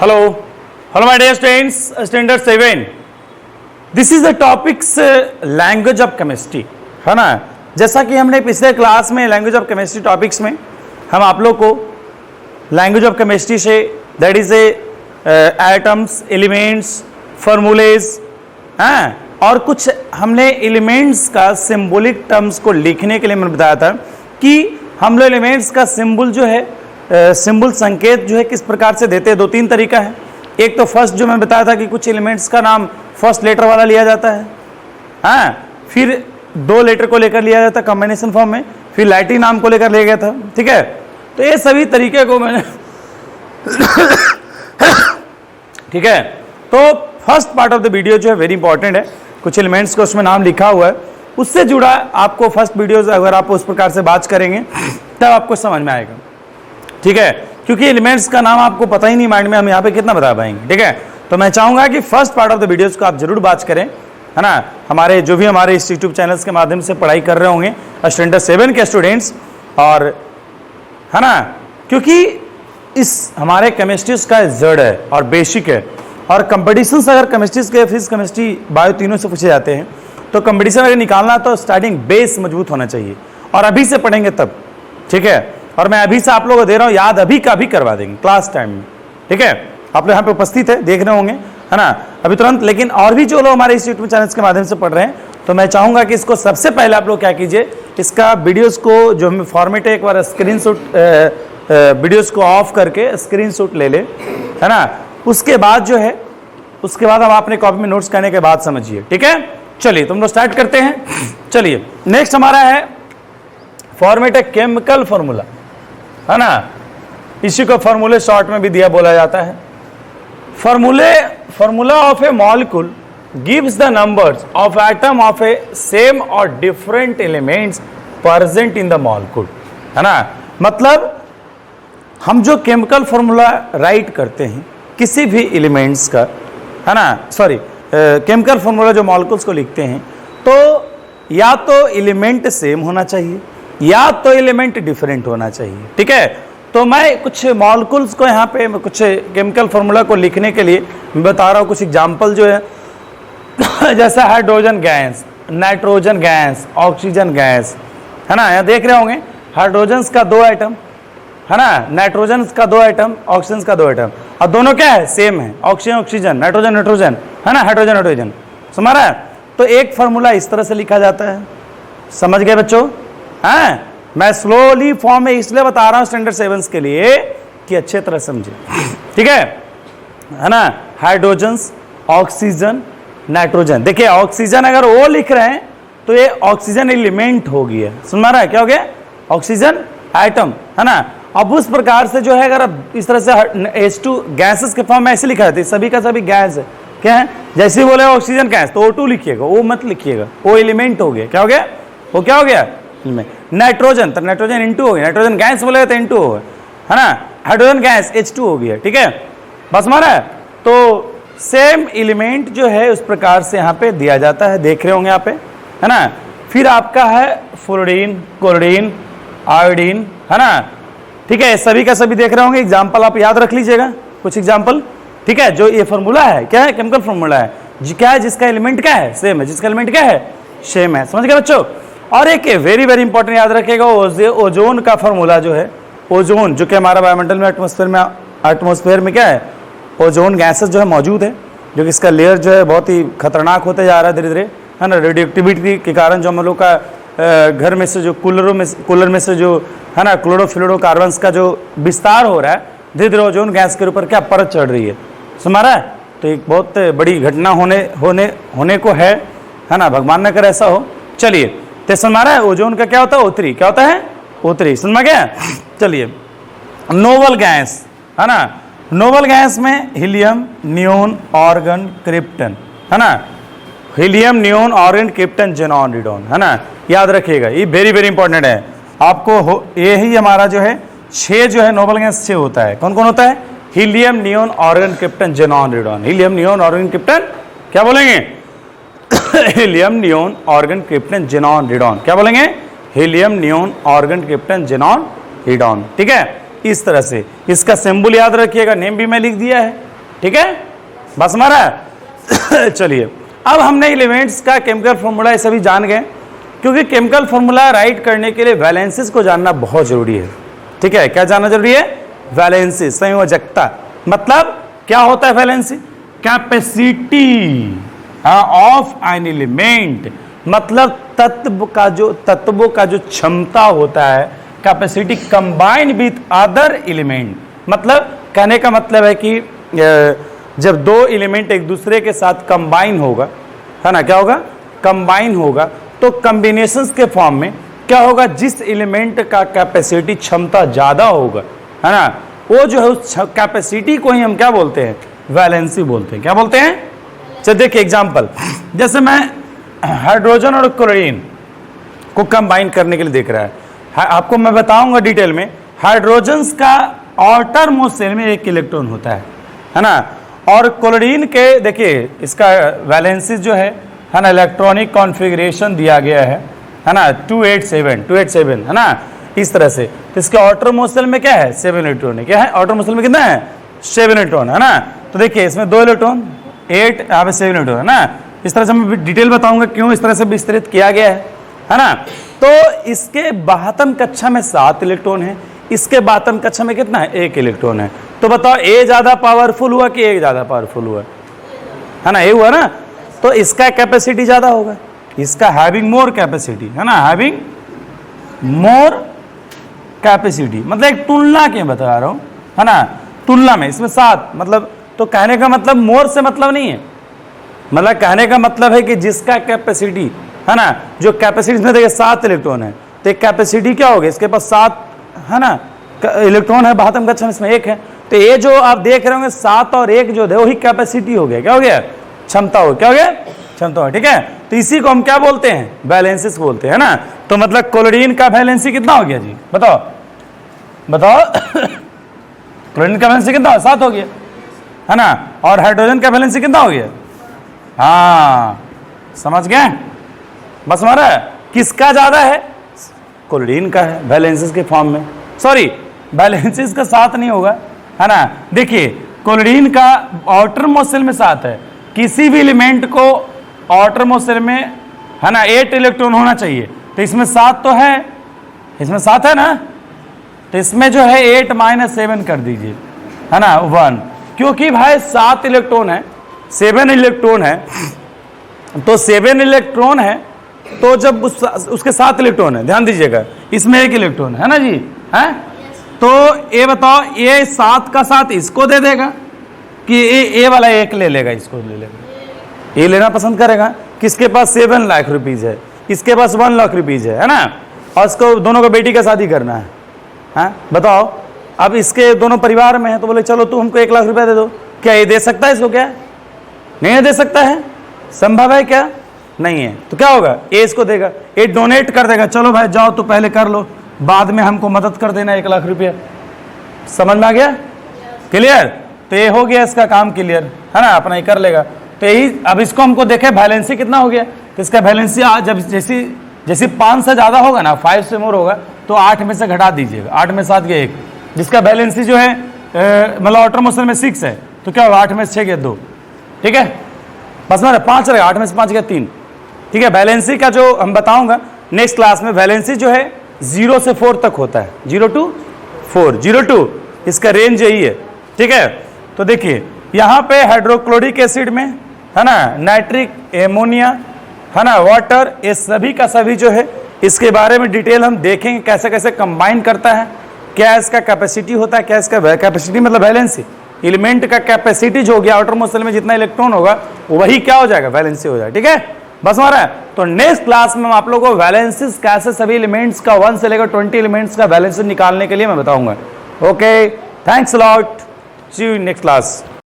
Hello, hello my dear students, standard 7. This is the topics language of chemistry, है ना। जैसा कि हमने पिछले क्लास में लैंग्वेज ऑफ केमिस्ट्री टॉपिक्स में हम आप लोग को language of chemistry say that is atoms, elements, फार्मूलेज, हैं, और कुछ हमने एलिमेंट्स का सिंबॉलिक टर्म्स को लिखने के लिए मैंने बताया था कि हम लोग एलिमेंट्स का सिंबल जो है सिंबल संकेत जो है किस प्रकार से देते हैं। दो तीन तरीका है। एक तो फर्स्ट जो मैं बताया था कि कुछ एलिमेंट्स का नाम फर्स्ट लेटर वाला लिया जाता है, हाँ, फिर दो लेटर को लेकर लिया जाता है कॉम्बिनेशन फॉर्म में, फिर लैटिन नाम को लेकर लिया गया था, ठीक है। तो ये सभी तरीके को मैंने ठीक है। तो first part of the video जो है वेरी इंपॉर्टेंट है, कुछ एलिमेंट्स का उसमें नाम लिखा हुआ है, उससे जुड़ा आपको फर्स्ट वीडियोस अगर आप उस प्रकार से बात करेंगे तब आपको समझ में आएगा, ठीक है। क्योंकि एलिमेंट्स का नाम आपको पता ही नहीं माइंड में, हम यहाँ पे कितना बता पाएंगे, ठीक है। तो मैं चाहूंगा कि first part of the videos को आप जरूर बात करें, है ना। हमारे जो भी हमारे इस यूट्यूब चैनल्स के माध्यम से पढ़ाई कर रहे होंगे स्टैंडर्ड 7 के स्टूडेंट्स, और है ना, क्योंकि इस हमारे केमिस्ट्रीज का जड़ है और बेसिक है, और कंपटीशंस अगर केमिस्ट्रीज के फिजिक्स, केमिस्ट्री, बायो तीनों से पूछे जाते हैं तो कंपटीशन अगर निकालना तो स्टार्टिंग बेस मजबूत होना चाहिए, और अभी से पढ़ेंगे तब, ठीक है। और मैं अभी से आप लोगों को दे रहा हूँ, याद अभी का भी करवा देंगे क्लास टाइम में, ठीक है। आप लोग यहाँ पे उपस्थित है, देख रहे होंगे, है ना, अभी तुरंत। लेकिन और भी जो लोग हमारे इस यूट्यूब चैनल के माध्यम से पढ़ रहे हैं, तो मैं चाहूँगा कि इसको सबसे पहले आप लोग क्या कीजिए, इसका वीडियोज़ को जो हमें फॉर्मेट है एक बार स्क्रीनशॉट, वीडियोज़ को ऑफ करके स्क्रीनशॉट ले ले, है ना। उसके बाद जो है, उसके बाद हम अपने कॉपी में नोट्स करने के बाद समझिए, ठीक है। चलिए तुम लोग स्टार्ट करते हैं। चलिए नेक्स्ट हमारा है फॉर्मेट है केमिकल फॉर्मूला, है ना। इसी को फॉर्मूले शॉर्ट में भी दिया बोला जाता है। Formula of a molecule gives the numbers of atom of a same और different elements present in the molecule, है ना। मतलब हम जो केमिकल फॉर्मूला राइट करते हैं किसी भी एलिमेंट्स का, है ना, सॉरी, केमिकल फॉर्मूला जो मॉलिक्यूल्स को लिखते हैं, तो या तो एलिमेंट सेम होना चाहिए या तो एलिमेंट डिफरेंट होना चाहिए, ठीक है। तो मैं कुछ मॉलिक्यूल्स को यहाँ पे कुछ केमिकल फॉर्मूला को लिखने के लिए मैं बता रहा हूँ कुछ एग्जांपल जो है जैसा hydrogen gas, nitrogen gas, oxygen gas, है ना। यहाँ देख रहे होंगे हाइड्रोजन का 2 आइटम, है ना, नाइट्रोजन का 2 आइटम, ऑक्सीजन का 2 आइटम, और दोनों क्या है, सेम है, ऑक्सीजन ऑक्सीजन, नाइट्रोजन नाइट्रोजन, है ना, हाइड्रोजन हाइड्रोजन, समझ रहा है। तो एक फार्मूला इस तरह से लिखा जाता है, समझ गए बच्चों, हैं। मैं स्लोली फॉर्म में इसलिए बता रहा हूं स्टैंडर्ड 7 के लिए कि अच्छे तरह समझे, ठीक है ना। Hydrogen, oxygen, nitrogen. देखिए ऑक्सीजन अगर वो लिख रहे हैं तो ये ऑक्सीजन एलिमेंट हो गया, समझ रहा है, क्या हो गया, ऑक्सीजन आइटम, है ना। अब उस प्रकार से जो है अगर इस तरह से H2 गैसेस के फॉर्म में ऐसे लिखा जाता है, सभी का सभी गैस है, क्या है। जैसे ही बोले ऑक्सीजन गैस तो O2 लिखिएगा, वो मत लिखिएगा, वो एलिमेंट हो गया, क्या हो गया, वो क्या हो गया, नाइट्रोजन, तो नाइट्रोजन N2 हो गया, नाइट्रोजन गैस बोलेगा तो N2 होगा, है ना। हाइड्रोजन गैस H2 हो गया, ठीक है, बस हमारा है। तो सेम एलिमेंट जो है उस प्रकार से यहाँ पे दिया जाता है, देख रहे होंगे यहाँ पे, है ना। फिर आपका है फ्लोरीन, क्लोरीन, आयोडीन, है ना, ठीक है, सभी का सभी देख रहे होंगे। एग्जाम्पल आप याद रख लीजिएगा, कुछ एग्जाम्पल, ठीक है। जो ये फॉर्मूला है क्या है, केमिकल फॉर्मूला है, क्या है, जिसका एलिमेंट क्या है, सेम है, जिसका एलिमेंट क्या है, सेम है, समझ गए बच्चों। और एक वेरी वेरी इंपॉर्टेंट याद रखिएगा, ओजोन का फॉर्मूला जो है, ओजोन जो कि हमारा वायुमंडल में एटमॉस्फेयर में क्या है, ओजोन गैसेस जो है मौजूद है, जो कि इसका लेयर जो है बहुत ही खतरनाक होते जा रहा है धीरे धीरे, है ना। रेडियोएक्टिविटी के कारण जो हम लोग का घर में से जो कूलर में से जो है ना क्लोरोफ्लोरोकार्बन्स का जो विस्तार हो रहा है धीरे धीरे ओजोन गैस के ऊपर क्या परत चढ़ रही है, समझ रहा है। तो एक बहुत बड़ी घटना होने को है ना, भगवान न करे ऐसा हो। चलिए तो समझ रहा है, ओजोन का क्या होता है, O3, क्या होता है, O3, समझ गया। चलिए नोबल गैस, है ना, नोबल गैस में हीलियम, नियोन, आर्गन, क्रिप्टन, है ना, helium, neon, argon, krypton, xenon, radon, है ना। याद रखिएगा, ये वेरी वेरी इंपॉर्टेंट है आपको। ये ही हमारा जो है 6 जो है नोबल गैस 6 होता है। कौन कौन होता है, helium, neon, argon, krypton, xenon, radon. Helium, neon, argon, krypton, क्या बोलेंगे, helium, neon, argon, krypton, xenon, radon, क्या बोलेंगे, helium, neon, argon, krypton, xenon, radon, ठीक है। इस तरह से इसका सिंबल याद रखिएगा, नेम भी मैं लिख दिया ठीक है, बस हमारा चलिए अब हमने एलिमेंट्स का केमिकल फॉर्मूला ये सभी जान गए, क्योंकि केमिकल फॉर्मूला राइट करने के लिए वैलेंसीज को जानना बहुत जरूरी है। ठीक है, क्या जानना जरूरी है? वैलेंसी, संयोजकता। मतलब क्या होता है valency? Capacity of an element, मतलब तत्वों का जो क्षमता होता है, capacity combine with other element. मतलब कहने का मतलब है कि जब दो एलिमेंट एक दूसरे के साथ कंबाइन होगा, है ना, क्या होगा? कंबाइन होगा, तो कॉम्बिनेशंस के फॉर्म में क्या होगा? जिस एलिमेंट का कैपेसिटी क्षमता ज्यादा होगा, है ना, वो जो है उस कैपेसिटी को ही हम क्या बोलते हैं? वैलेंसी बोलते हैं। क्या बोलते हैं? चलिए देखिए एग्जांपल, जैसे मैं हाइड्रोजन और क्लोरीन को कंबाइन करने के लिए देख रहा है, आपको मैं बताऊंगा डिटेल में। हाइड्रोजन का आउटर मोस्ट शेल में 1 इलेक्ट्रॉन होता है ना, और क्लोरीन के देखिए इसका वैलेंसी जो है ना, इलेक्ट्रॉनिक कॉन्फ़िगरेशन दिया गया है ना, 287 है ना, इस तरह से। तो इसके आउटर मोस्ट शेल में क्या है? 7 इलेक्ट्रॉन है। क्या है आउटर मोस्ट शेल में? कितना है? 7 इलेक्ट्रॉन, है ना। तो देखिए इसमें 2 इलेक्ट्रॉन, 8, यहाँ पे 7 इलेक्ट्रॉन, है ना। इस तरह से मैं डिटेल बताऊंगा क्यों इस तरह से विस्तृत किया गया है ना। तो इसके बाहतम कक्षा में 7 इलेक्ट्रॉन है, इसके बातम कक्षा में कितना है? 1 इलेक्ट्रॉन है। तो बताओ ए ज्यादा पावरफुल हुआ कि ए ज्यादा पावरफुल हुआ? है ना, ये हुआ ना। तो इसका कैपेसिटी ज्यादा होगा, इसका हैविंग मोर कैपेसिटी, है ना, हैविंग मोर कैपेसिटी। मतलब एक तुलना के बता रहा हूं, है ना, तुलना में इसमें 7, मतलब तो कहने का मतलब मोर से मतलब नहीं है, मतलब कहने का मतलब है कि जिसका कैपेसिटी, है ना, जो कैपेसिटी इसमें देखिए 7 इलेक्ट्रॉन है, तो एक कैपेसिटी क्या होगी? इसके पास 7, है ना, इलेक्ट्रॉन है, बाहतम कक्षा में इसमें 1 है। तो ये जो आप देख रहे होंगे 7 और 1 जो है वही कैपेसिटी हो गया। क्या हो गया? क्षमता हो। क्या हो गया? क्षमता हो। ठीक है, तो इसी को हम क्या बोलते हैं? वैलेंसीज बोलते हैं, है ना। तो मतलब क्लोरीन का वैलेंसी कितना हो गया जी? बताओ क्लोरीन का वैलेंसी कितना? 7 हो गया, है ना। और हाइड्रोजन का वैलेंसी कितना हो गया? हाँ, समझ गए? बस हमारा किसका ज्यादा है? क्लोरीन का है वैलेंसीज के फॉर्म में। सॉरी, वैलेंसीज का 7 नहीं होगा, है ना। देखिए क्लोरीन का आउटर मोस्ट शेल में 7 है, किसी भी एलिमेंट को आउटर मोस्ट शेल में, है ना, 8 इलेक्ट्रॉन होना चाहिए। तो इसमें 7 तो है, इसमें 7 है ना, तो इसमें जो है 8 - 7 कर दीजिए, है ना, 1, क्योंकि भाई 7 इलेक्ट्रॉन है, 7 इलेक्ट्रॉन है, तो 7 इलेक्ट्रॉन है, तो जब उसके 7 इलेक्ट्रॉन है, ध्यान दीजिएगा, इसमें 1 इलेक्ट्रॉन है ना जी, है। तो ये बताओ, ये 7 का 7 इसको दे देगा कि ये वाला 1 ले लेगा, इसको ले लेगा, ये लेना पसंद करेगा। किसके पास 7 लाख रुपीज है, इसके पास 1 लाख रुपीज है ना, और इसको दोनों को बेटी का शादी करना है, बताओ। अब इसके दोनों परिवार में है, तो बोले चलो तू हमको 1 लाख रुपया दे दो, क्या ये दे सकता है इसको? क्या नहीं दे सकता है? संभव है क्या? नहीं है। तो क्या होगा? ये इसको देगा, ये डोनेट कर देगा, चलो भाई जाओ तो पहले कर लो, बाद में हमको मदद कर देना 1 लाख रुपया। समझ में आ गया? क्लियर? तो ये हो गया इसका काम क्लियर, है ना, अपना ही कर लेगा। तो यही, अब इसको हमको देखे वैलेंसी कितना हो गया, तो इसका वैलेंसी जब जैसे 5 से ज्यादा होगा ना, 5 से मोर होगा, तो 8 में से घटा दीजिएगा, 8 में 7 गया 1, जिसका वैलेंसी जो है मतलब आउटर मोस्ट शेल में 6 है, तो क्या होगा? 8 में से 6 गया 2, ठीक है, बस मेरा 5 रहेगा, 8 में से 5 गया 3, ठीक है। वैलेंसी का जो हम बताऊंगा नेक्स्ट क्लास में, वैलेंसी जो है 0 से 4 तक होता है, 0 to 4, 0 to, इसका रेंज यही है, ठीक है। तो देखिए यहाँ पे हाइड्रोक्लोरिक एसिड में, है ना, नाइट्रिक, एमोनिया, है ना, वाटर, ये सभी का सभी जो है, इसके बारे में डिटेल हम देखेंगे कैसे कैसे कंबाइन करता है, क्या इसका कैपेसिटी होता है, क्या इसका कैपेसिटी मतलब वैलेंसी, एलिमेंट का कैपेसिटी जो हो गया आउटर मोस्ट शेल में जितना इलेक्ट्रॉन होगा वही क्या हो जाएगा? वैलेंसी हो जाएगा, ठीक है। बस हमारा तो नेक्स्ट क्लास में हम आप लोगों को वैलेंसीज कैसे सभी एलिमेंट्स का 1 से लेकर 20 एलिमेंट्स का वैलेंसी निकालने के लिए मैं बताऊंगा। Okay, thanks a lot, see you in next class.